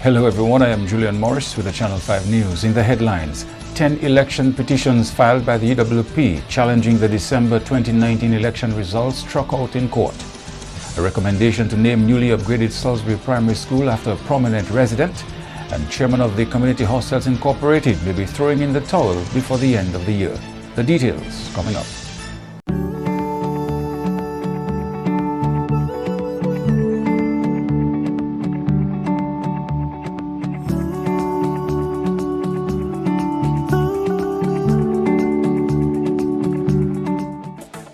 Hello everyone, I am Julian Morris with the Channel 5 News. In the headlines, 10 election petitions filed by the UWP challenging the December 2019 election results struck out in court. A recommendation to name newly upgraded Salisbury Primary School after a prominent resident, and chairman of the Community Hostels Incorporated may be throwing in the towel before the end of the year. The details coming up.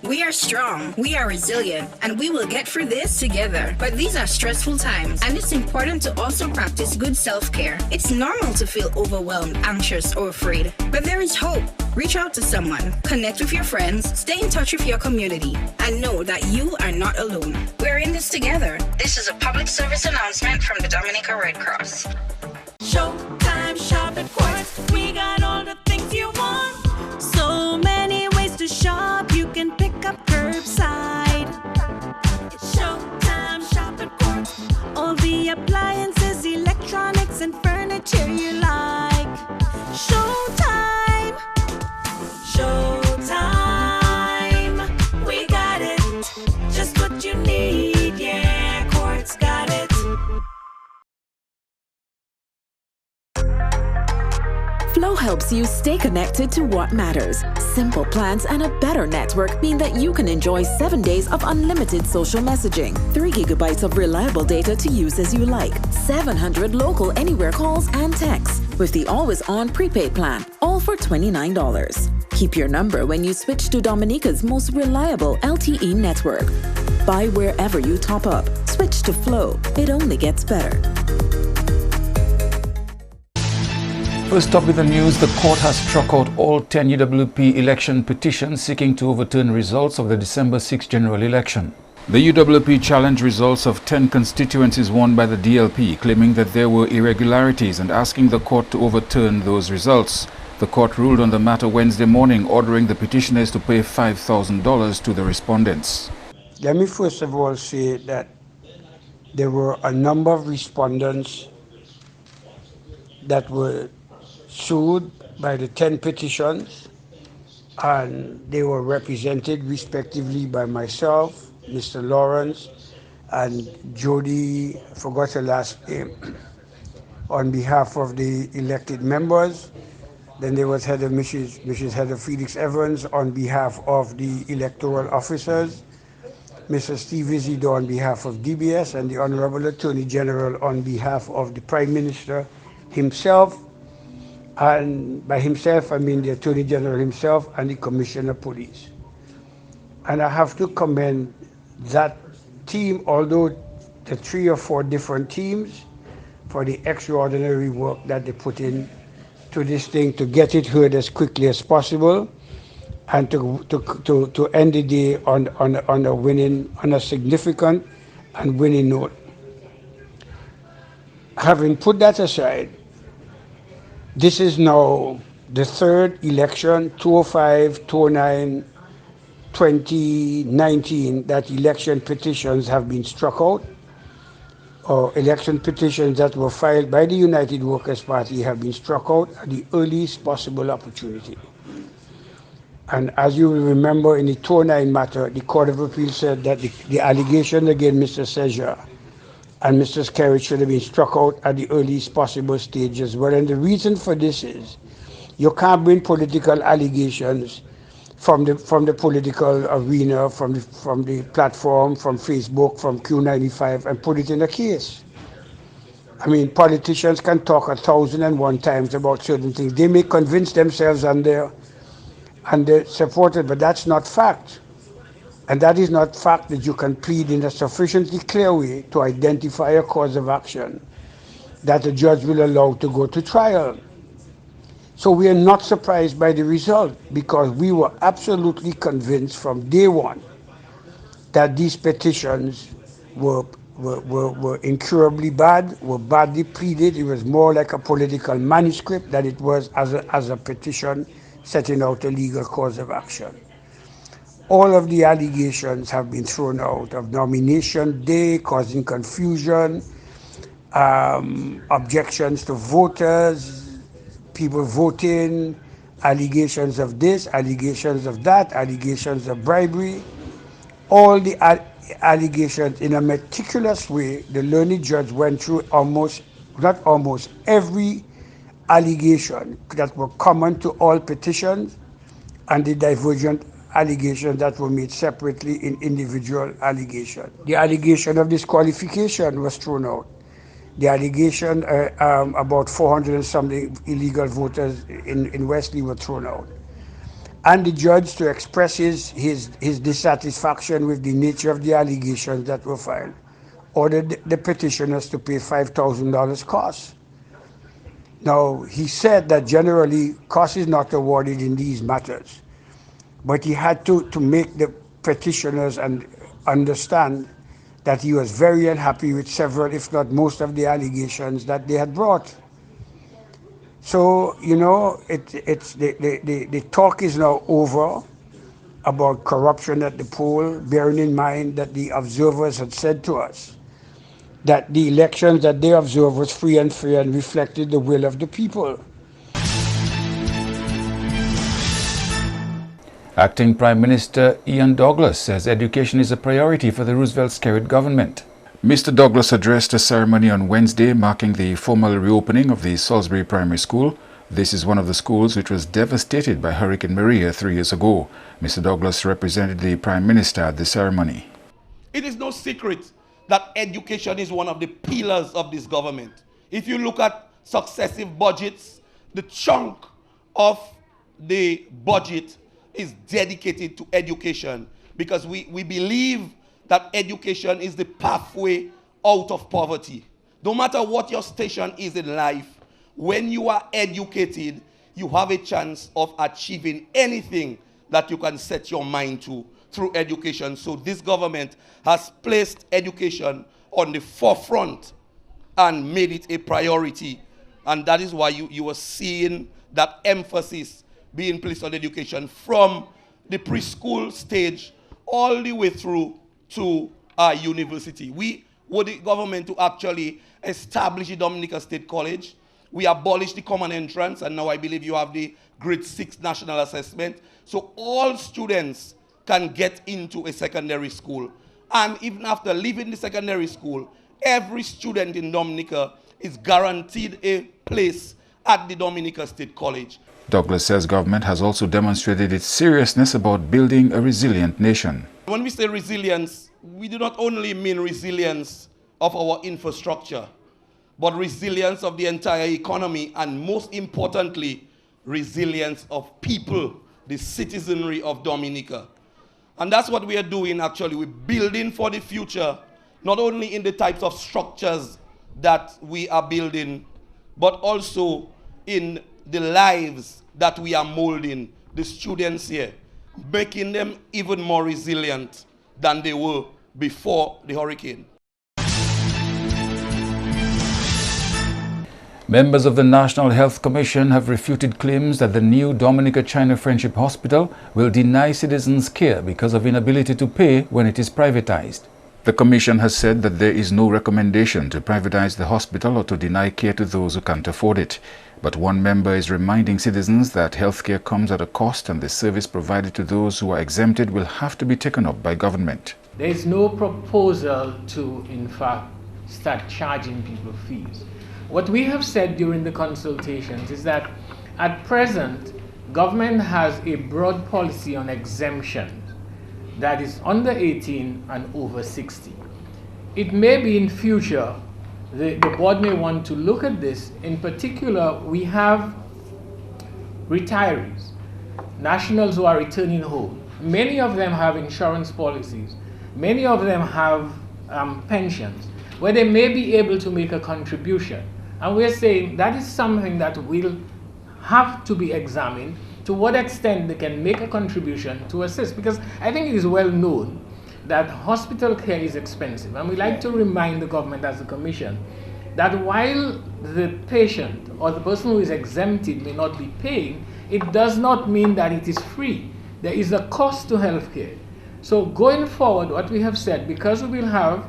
We are strong, we are resilient, and we will get through this together. But these are stressful times, and it's important to also practice good self-care. It's normal to feel overwhelmed, anxious, or afraid, but there is hope. Reach out to someone, connect with your friends, stay in touch with your community, and know that you are not alone. We're in this together. This is a public service announcement from the Dominica Red Cross. Showtime shop at Quartz. We got all the things you want. So many ways to shop. You can pick up curbside. It's Showtime shop at Quartz. All the appliances, electronics, and furniture you like. Showtime. Showtime. We got it. Just what you need. Yeah, Quartz got it. Flow helps you stay connected to what matters. Simple plans and a better network mean that you can enjoy 7 days of unlimited social messaging, 3 gigabytes of reliable data to use as you like, 700 local anywhere calls and texts with the always-on prepaid plan, all for $29. Keep your number when you switch to Dominica's most reliable LTE network. Buy wherever you top up. Switch to Flow. It only gets better. First up with the news, the court has struck out all 10 UWP election petitions seeking to overturn results of the December 6 general election. The UWP challenged results of 10 constituencies won by the DLP, claiming that there were irregularities and asking the court to overturn those results. The court ruled on the matter Wednesday morning, ordering the petitioners to pay $5,000 to the respondents. Let me first of all say that there were a number of respondents that were sued by the 10 petitions, and they were represented respectively by myself, Mr. Lawrence, and Jody, I forgot her last name, on behalf of the elected members. Then there was Mrs. Heather Felix Evans on behalf of the electoral officers, Mr. Steve Isidore on behalf of DBS, and the Honorable Attorney General on behalf of the Prime Minister himself. And by himself, I mean the Attorney General himself and the Commissioner of Police. And I have to commend that team, although the 3 or 4 different teams, for the extraordinary work that they put in to this thing to get it heard as quickly as possible and to end the day on a significant and winning note. Having put that aside, this is now the third election, 2005, 2009, 2019, that election petitions have been struck out, or election petitions that were filed by the United Workers' Party have been struck out at the earliest possible opportunity. And as you will remember, in the 2009 matter, the Court of Appeal said that the allegation against Mr. Seja and Mr. Skerritt should have been struck out at the earliest possible stage as well. And the reason for this is you can't bring political allegations from the political arena, from the platform, from Facebook, from Q95, and put it in a case. I mean, politicians can talk 1,001 times about certain things. They may convince themselves and they're supported, but that's not fact. And that is not fact that you can plead in a sufficiently clear way to identify a cause of action that a judge will allow to go to trial. So we are not surprised by the result, because we were absolutely convinced from day one that these petitions were incurably bad, were badly pleaded. It was more like a political manuscript than it was as a petition setting out a legal cause of action. All of the allegations have been thrown out of nomination day, causing confusion, objections to voters, people voting, allegations of this, allegations of that, allegations of bribery. All the allegations in a meticulous way. The learned judge went through every allegation that were common to all petitions and the divergent allegations that were made separately in individual allegations. The allegation of disqualification was thrown out. The allegation about 400 and something illegal voters in Wesley were thrown out. And the judge, to express his dissatisfaction with the nature of the allegations that were filed, ordered the petitioners to pay $5,000 costs. Now, he said that generally cost is not awarded in these matters, but he had to make the petitioners understand that he was very unhappy with several, if not most, of the allegations that they had brought. So, you know, the talk is now over about corruption at the poll, bearing in mind that the observers had said to us that the elections that they observed was free and fair and reflected the will of the people. Acting Prime Minister Ian Douglas says education is a priority for the Roosevelt-Skerrit government. Mr. Douglas addressed a ceremony on Wednesday marking the formal reopening of the Salisbury Primary School. This is one of the schools which was devastated by Hurricane Maria 3 years ago. Mr. Douglas represented the Prime Minister at the ceremony. It is no secret that education is one of the pillars of this government. If you look at successive budgets, the chunk of the budget is dedicated to education because we believe that education is the pathway out of poverty. No matter what your station is in life, when you are educated, you have a chance of achieving anything that you can set your mind to through education. So this government has placed education on the forefront and made it a priority. And that is why you are seeing that emphasis being placed on education from the preschool stage all the way through to our university. We were the government to actually establish the Dominica State College. We abolished the common entrance, and now I believe you have the grade 6 national assessment. So all students can get into a secondary school. And even after leaving the secondary school, every student in Dominica is guaranteed a place at the Dominica State College. Douglas says government has also demonstrated its seriousness about building a resilient nation. When we say resilience, we do not only mean resilience of our infrastructure, but resilience of the entire economy, and most importantly, resilience of people, the citizenry of Dominica. And that's what we are doing actually. We're building for the future, not only in the types of structures that we are building, but also in the lives that we are molding, the students here, making them even more resilient than they were before the hurricane. Members of the National Health Commission have refuted claims that the new Dominica-China Friendship Hospital will deny citizens care because of inability to pay when it is privatized. The Commission has said that there is no recommendation to privatize the hospital or to deny care to those who can't afford it. But one member is reminding citizens that healthcare comes at a cost and the service provided to those who are exempted will have to be taken up by government. There is no proposal to, in fact, start charging people fees. What we have said during the consultations is that at present, government has a broad policy on exemptions that is under 18 and over 60. It may be in future, the board may want to look at this. In particular, we have retirees, nationals who are returning home. Many of them have insurance policies. Many of them have pensions where they may be able to make a contribution. And we're saying that is something that will have to be examined, to what extent they can make a contribution to assist. Because I think it is well known that hospital care is expensive. And we like to remind the government as a commission that while the patient or the person who is exempted may not be paying, it does not mean that it is free. There is a cost to healthcare. So going forward, what we have said, because we will have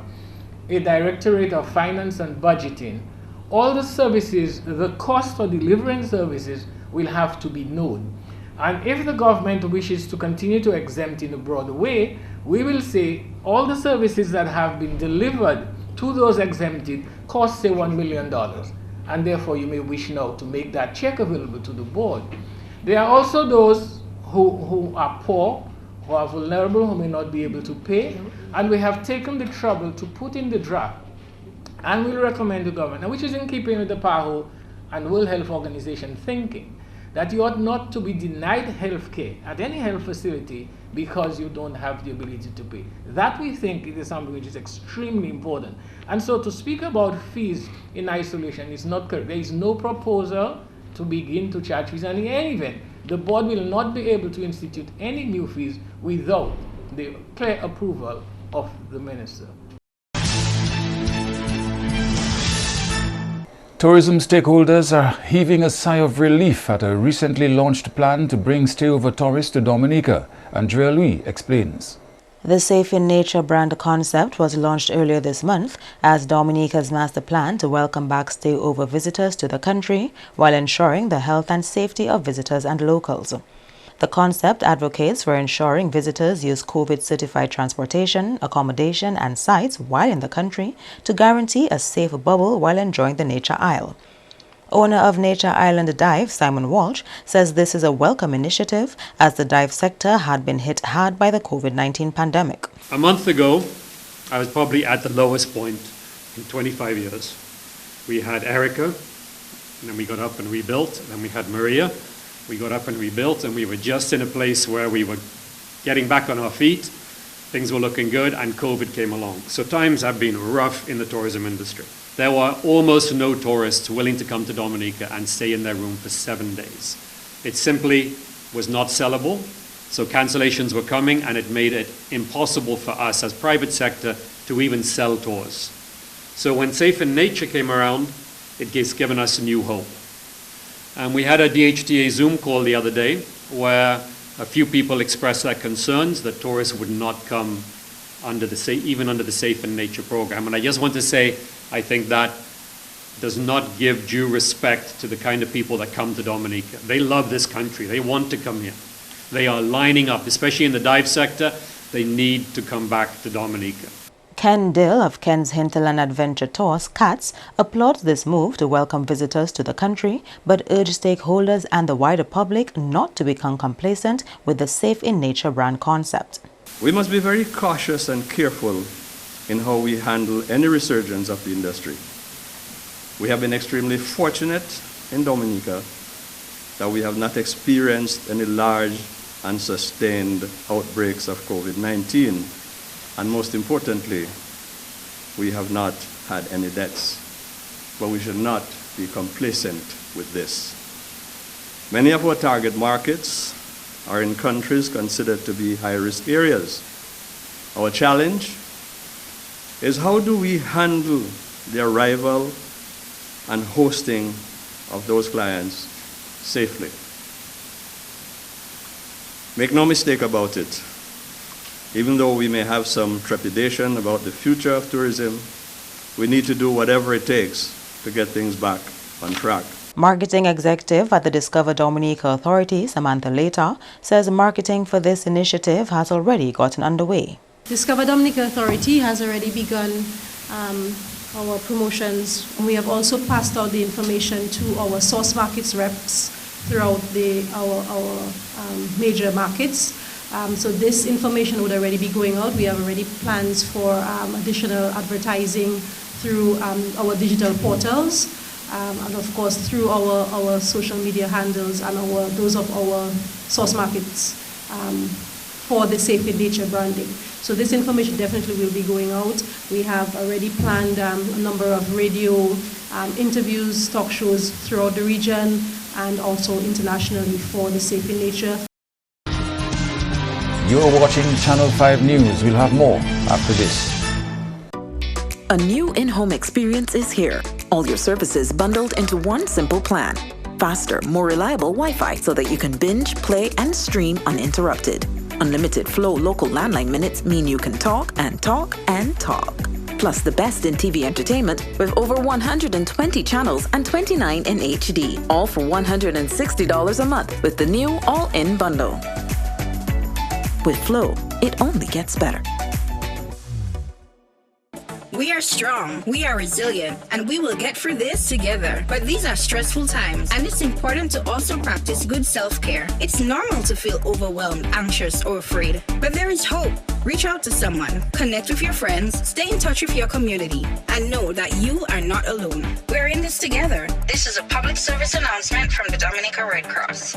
a Directorate of Finance and Budgeting, all the services, the cost for delivering services will have to be known. And if the government wishes to continue to exempt in a broader way, we will say all the services that have been delivered to those exempted cost, say, $1 million. And therefore, you may wish now to make that check available to the board. There are also those who are poor, who are vulnerable, who may not be able to pay. And we have taken the trouble to put in the draft, and we'll recommend to government, and which is in keeping with the PAHO and World Health Organization thinking, that you ought not to be denied health care at any health facility because you don't have the ability to pay. That, we think, is something which is extremely important. And so to speak about fees in isolation is not correct. There is no proposal to begin to charge fees. And in any event, the board will not be able to institute any new fees without the clear approval of the minister. Tourism stakeholders are heaving a sigh of relief at a recently launched plan to bring stay-over tourists to Dominica. Andrea Louis explains. The Safe in Nature brand concept was launched earlier this month as Dominica's master plan to welcome back stay-over visitors to the country while ensuring the health and safety of visitors and locals. The concept advocates for ensuring visitors use COVID-certified transportation, accommodation and sites while in the country to guarantee a safe bubble while enjoying the Nature Isle. Owner of Nature Island Dive, Simon Walsh, says this is a welcome initiative as the dive sector had been hit hard by the COVID-19 pandemic. A month ago, I was probably at the lowest point in 25 years. We had Erica, and then we got up and rebuilt, and then we had Maria. We got up and rebuilt, and we were just in a place where we were getting back on our feet. Things were looking good, and COVID came along. So times have been rough in the tourism industry. There were almost no tourists willing to come to Dominica and stay in their room for 7 days. It simply was not sellable, so cancellations were coming, and it made it impossible for us as private sector to even sell tours. So when Safe in Nature came around, it's given us new hope. And we had a DHTA Zoom call the other day where a few people expressed their concerns that tourists would not come even under the Safe in Nature program. And I just want to say, I think that does not give due respect to the kind of people that come to Dominica. They love this country. They want to come here. They are lining up, especially in the dive sector. They need to come back to Dominica. Ken Dill of Ken's Hinterland Adventure Tours, CATS, applauds this move to welcome visitors to the country, but urges stakeholders and the wider public not to become complacent with the Safe in Nature brand concept. We must be very cautious and careful in how we handle any resurgence of the industry. We have been extremely fortunate in Dominica that we have not experienced any large and sustained outbreaks of COVID-19. And most importantly, we have not had any deaths. But we should not be complacent with this. Many of our target markets are in countries considered to be high-risk areas. Our challenge is how do we handle the arrival and hosting of those clients safely. Make no mistake about it. Even though we may have some trepidation about the future of tourism, we need to do whatever it takes to get things back on track. Marketing executive at the Discover Dominica Authority, Samantha Later, says marketing for this initiative has already gotten underway. Discover Dominica Authority has already begun our promotions. We have also passed out the information to our source markets reps throughout our major markets. So this information would already be going out. We have already plans for additional advertising through our digital portals and of course through our social media handles and those of our source markets for the Safe in Nature branding. So this information definitely will be going out. We have already planned a number of radio interviews, talk shows throughout the region and also internationally for the Safe in Nature. You're watching Channel 5 News. We'll have more after this. A new in-home experience is here. All your services bundled into one simple plan. Faster, more reliable Wi-Fi so that you can binge, play, and stream uninterrupted. Unlimited flow local landline minutes mean you can talk and talk and talk. plus the best in TV entertainment with over 120 channels and 29 in HD, all for $160 a month with the new all-in bundle. With Flow, it only gets better. We are strong, we are resilient, and we will get through this together. But these are stressful times, and it's important to also practice good self-care. It's normal to feel overwhelmed, anxious, or afraid. But there is hope. Reach out to someone, connect with your friends, stay in touch with your community, and know that you are not alone. We're in this together. This is a public service announcement from the Dominica Red Cross.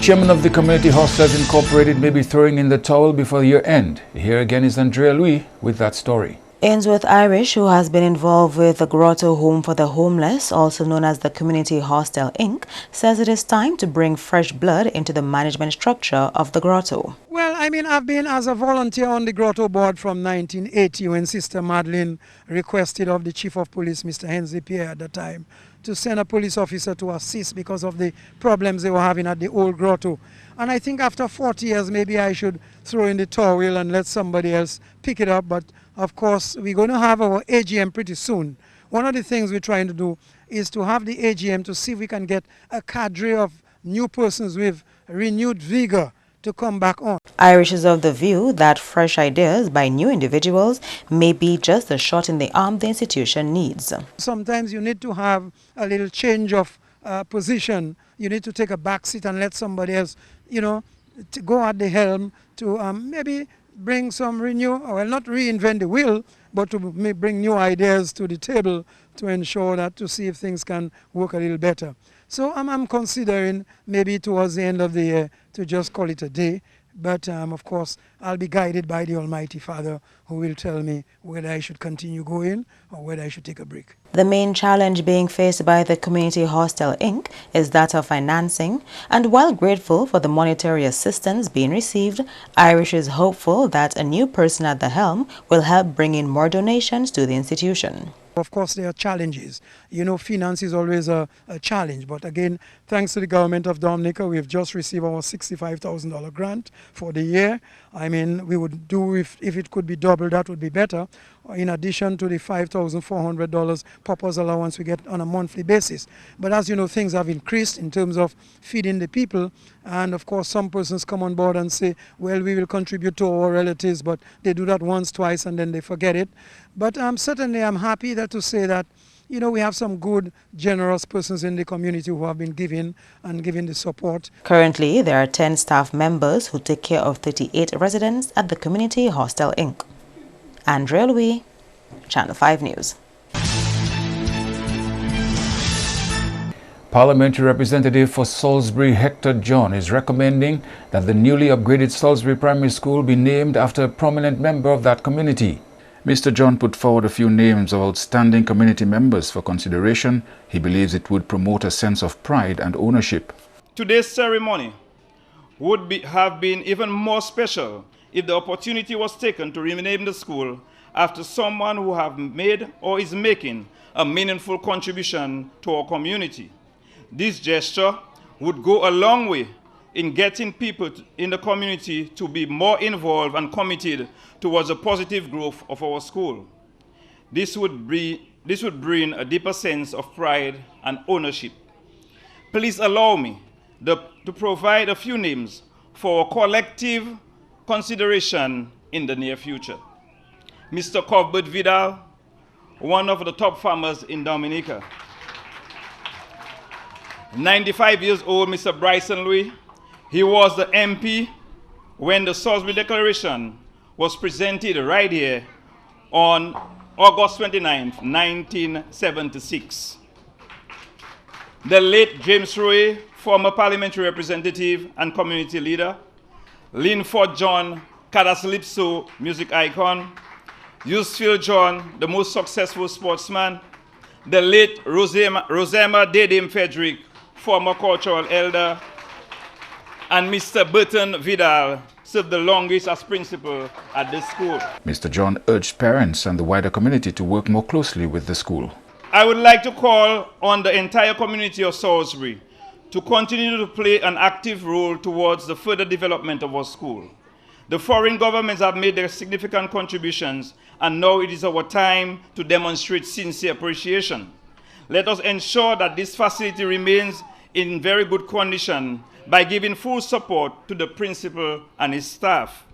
Chairman of the Community Hostels Incorporated may be throwing in the towel before year end. Here again is Andrea Louis with that story. Ainsworth Irish, who has been involved with the Grotto Home for the Homeless, also known as the Community Hostel Inc., says it is time to bring fresh blood into the management structure of the Grotto. Well, I mean, I've been as a volunteer on the Grotto board from 1980 when Sister Madeline requested of the Chief of Police, Mr. Hensley Pierre at the time, to send a police officer to assist because of the problems they were having at the old Grotto. And I think after 40 years, maybe I should throw in the towel and let somebody else pick it up. But of course, we're going to have our AGM pretty soon. One of the things we're trying to do is to have the AGM to see if we can get a cadre of new persons with renewed vigor to come back on. Irish is of the view that fresh ideas by new individuals may be just the shot in the arm the institution needs. Sometimes you need to have a little change of position. You need to take a back seat and let somebody else, to go at the helm to maybe bring some well, not reinvent the wheel, but to bring new ideas to the table to ensure that, to see if things can work a little better. So I'm considering maybe towards the end of the year to just call it a day. But of course, I'll be guided by the Almighty Father, who will tell me whether I should continue going or whether I should take a break. The main challenge being faced by the Community Hostel Inc. is that of financing, and while grateful for the monetary assistance being received, Irish is hopeful that a new person at the helm will help bring in more donations to the institution. Of course, there are challenges. Finance is always a challenge. But again, thanks to the government of Dominica, we've just received our $65,000 grant for the year. I mean, we would do, if it could be doubled, that would be better. In addition to the $5,400 purpose allowance we get on a monthly basis. But as you know, things have increased in terms of feeding the people. And of course, some persons come on board and say, well, we will contribute to our relatives, but they do that once, twice, and then they forget it. But certainly I'm happy to say that, we have some good, generous persons in the community who have been giving the support. Currently, there are 10 staff members who take care of 38 residents at the Community Hostel Inc. Andrea Louis, Channel 5 News. Parliamentary Representative for Salisbury Hector John is recommending that the newly upgraded Salisbury Primary School be named after a prominent member of that community. Mr. John put forward a few names of outstanding community members for consideration. He believes it would promote a sense of pride and ownership. Today's ceremony would have been even more special if the opportunity was taken to rename the school after someone who have made or is making a meaningful contribution to our community. This gesture would go a long way in getting people in the community to be more involved and committed towards the positive growth of our school. This would bring a deeper sense of pride and ownership. Please allow me to provide a few names for collective consideration in the near future. Mr. Cuthbert Vidal, one of the top farmers in Dominica. 95 years old, Mr. Bryson Louis. He was the MP when the Salisbury Declaration was presented right here on August 29, 1976. The late James Roy, former parliamentary representative and community leader. Linford John, Cadaslipso, music icon. Yusfield John, the most successful sportsman. The late Rosema Dedim Frederick, former cultural elder. And Mr. Burton Vidal, served the longest as principal at this school. Mr. John urged parents and the wider community to work more closely with the school. I would like to call on the entire community of Salisbury to continue to play an active role towards the further development of our school. The foreign governments have made their significant contributions, and now it is our time to demonstrate sincere appreciation. Let us ensure that this facility remains in very good condition by giving full support to the principal and his staff.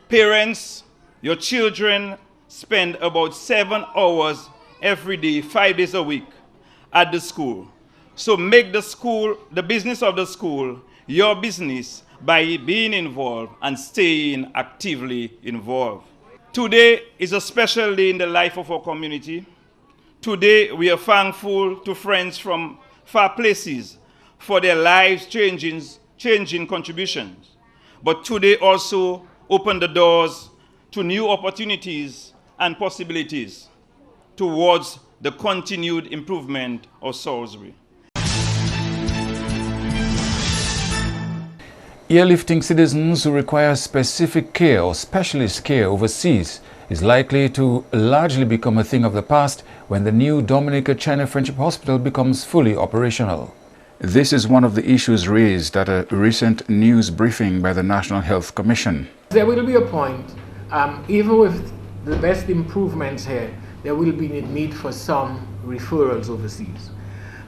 Parents, your children spend about 7 hours every day, 5 days a week at the school. So make the school, the business of the school, your business by being involved and staying actively involved. Today is a special day in the life of our community. Today we are thankful to friends from far places for their lives changing contributions. But today also open the doors to new opportunities and possibilities towards the continued improvement of Salisbury. Airlifting citizens who require specific care or specialist care overseas is likely to largely become a thing of the past when the new Dominica China Friendship Hospital becomes fully operational. This is one of the issues raised at a recent news briefing by the National Health Commission. There will be a point, even with the best improvements here, there will be a need for some referrals overseas.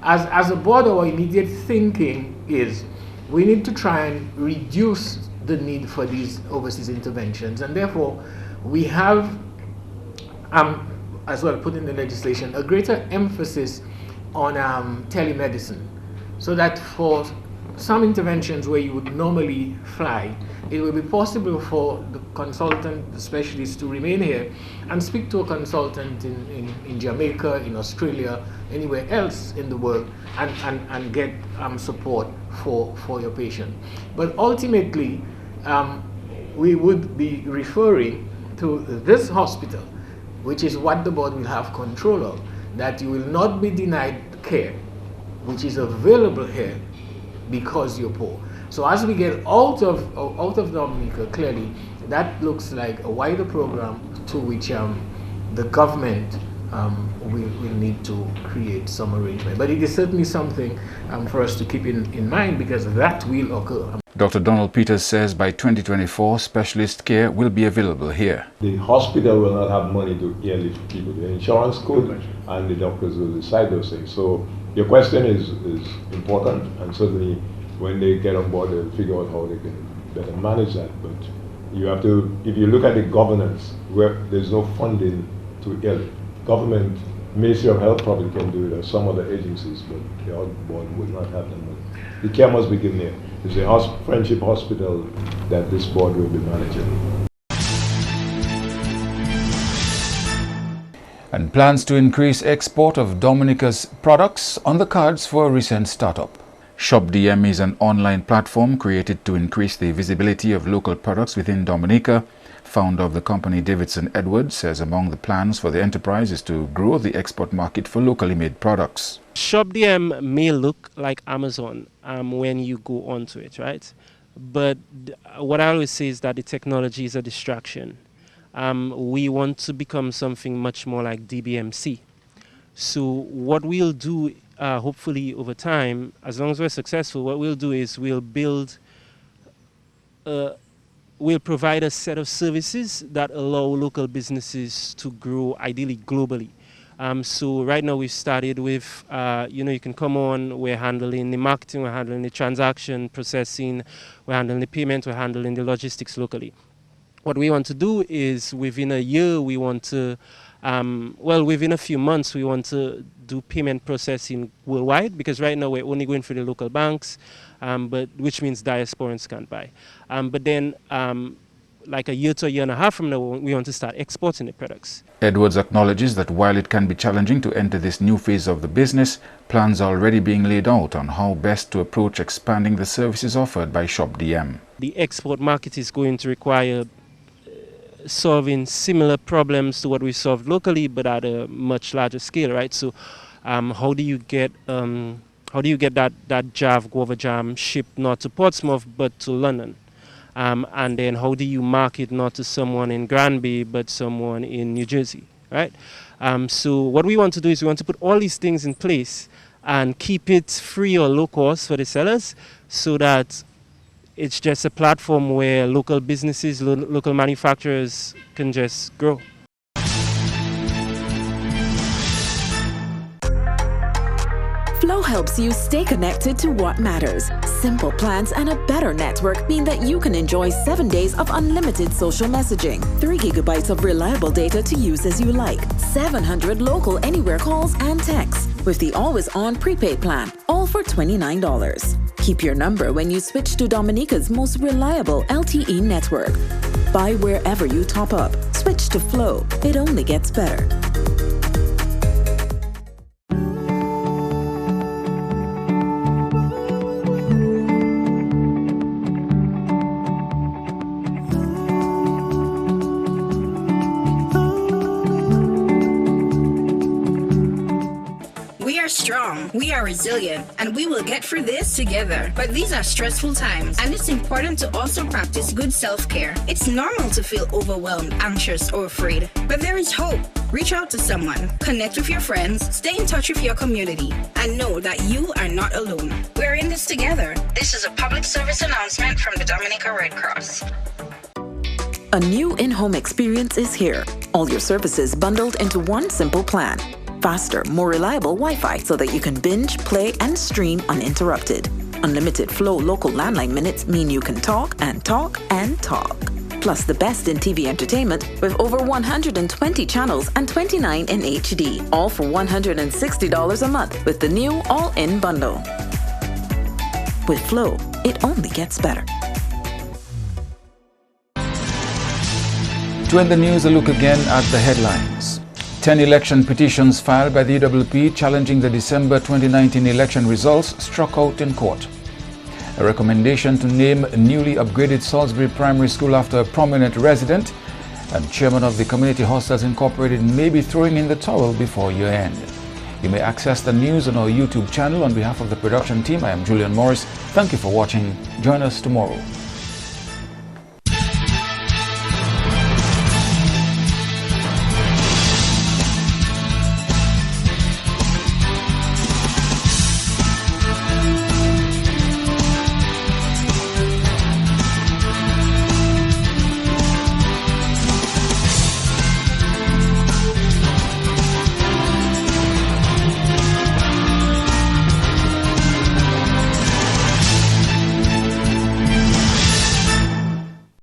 As a board, our immediate thinking is we need to try and reduce the need for these overseas interventions, and therefore we have, as well put in the legislation, a greater emphasis on telemedicine, so that for some interventions where you would normally fly, it will be possible for the consultant, the specialist, to remain here and speak to a consultant in Jamaica, in Australia, anywhere else in the world, and get support for your patient. But ultimately, we would be referring to this hospital, which is what the board will have control of, that you will not be denied care, which is available here because you're poor. So as we get out of Dominica, clearly that looks like a wider program to which the government will need to create some arrangement. But it is certainly something for us to keep in mind, because that will occur. Dr. Donald Peters says by 2024, specialist care will be available here. The hospital will not have money to airlift people. The insurance could, and the doctors will decide those things. So your question is important, and certainly when they get on board, they'll figure out how they can better manage that. But you have to, if you look at the governance, where there's no funding to airlift. Government, Ministry of Health probably can do it, or some other agencies, but the board would not have them. The care must be given here. It's a friendship hospital that this board will be managing. And plans to increase export of Dominica's products on the cards for a recent startup. ShopDM is an online platform created to increase the visibility of local products within Dominica. Founder of the company, Davidson Edwards, says among the plans for the enterprise is to grow the export market for locally made products. ShopDM may look like Amazon when you go onto it, right? But what I always say is that the technology is a distraction. We want to become something much more like DBMC. So what we'll do, hopefully over time, as long as we're successful, what we'll do is we'll provide a set of services that allow local businesses to grow, ideally globally. So right now we've started with, you can come on, we're handling the marketing, we're handling the transaction processing, we're handling the payment, we're handling the logistics locally. What we want to do is within a year, we want to, within a few months, we want to do payment processing worldwide, because right now we're only going through the local banks, which means diasporans can't buy. But then, like a year to a year and a half from now, we want to start exporting the products. Edwards acknowledges that while it can be challenging to enter this new phase of the business, plans are already being laid out on how best to approach expanding the services offered by ShopDM. The export market is going to require solving similar problems to what we solved locally, but at a much larger scale, right? So how do you get that guava jam shipped not to Portsmouth but to London? And then how do you market not to someone in Granby, but someone in New Jersey, right? So what we want to do is we want to put all these things in place and keep it free or low cost for the sellers so that it's just a platform where local businesses, local manufacturers can just grow. Flow helps you stay connected to what matters. Simple plans and a better network mean that you can enjoy 7 days of unlimited social messaging, 3 gigabytes of reliable data to use as you like, 700 local anywhere calls and texts with the always-on prepaid plan, all for $29. Keep your number when you switch to Dominica's most reliable LTE network. Buy wherever you top up. Switch to Flow. It only gets better. We are strong, we are resilient, and we will get through this together. But these are stressful times, and it's important to also practice good self-care. It's normal to feel overwhelmed, anxious, or afraid, but there is hope. Reach out to someone, connect with your friends, stay in touch with your community, and know that you are not alone. We're in this together. This is a public service announcement from the Dominica Red Cross. A new in-home experience is here. All your services bundled into one simple plan. Faster, more reliable Wi-Fi so that you can binge, play, and stream uninterrupted. Unlimited Flow local landline minutes mean you can talk and talk and talk. Plus the best in TV entertainment with over 120 channels and 29 in HD, all for $160 a month with the new all-in bundle. With Flow, it only gets better. To end the news, a look again at the headlines. 10 election petitions filed by the UWP challenging the December 2019 election results struck out in court. A recommendation to name a newly upgraded Salisbury Primary School after a prominent resident and chairman of the Community Hostels Incorporated may be throwing in the towel before year end. You may access the news on our YouTube channel. On behalf of the production team, I am Julian Morris. Thank you for watching. Join us tomorrow.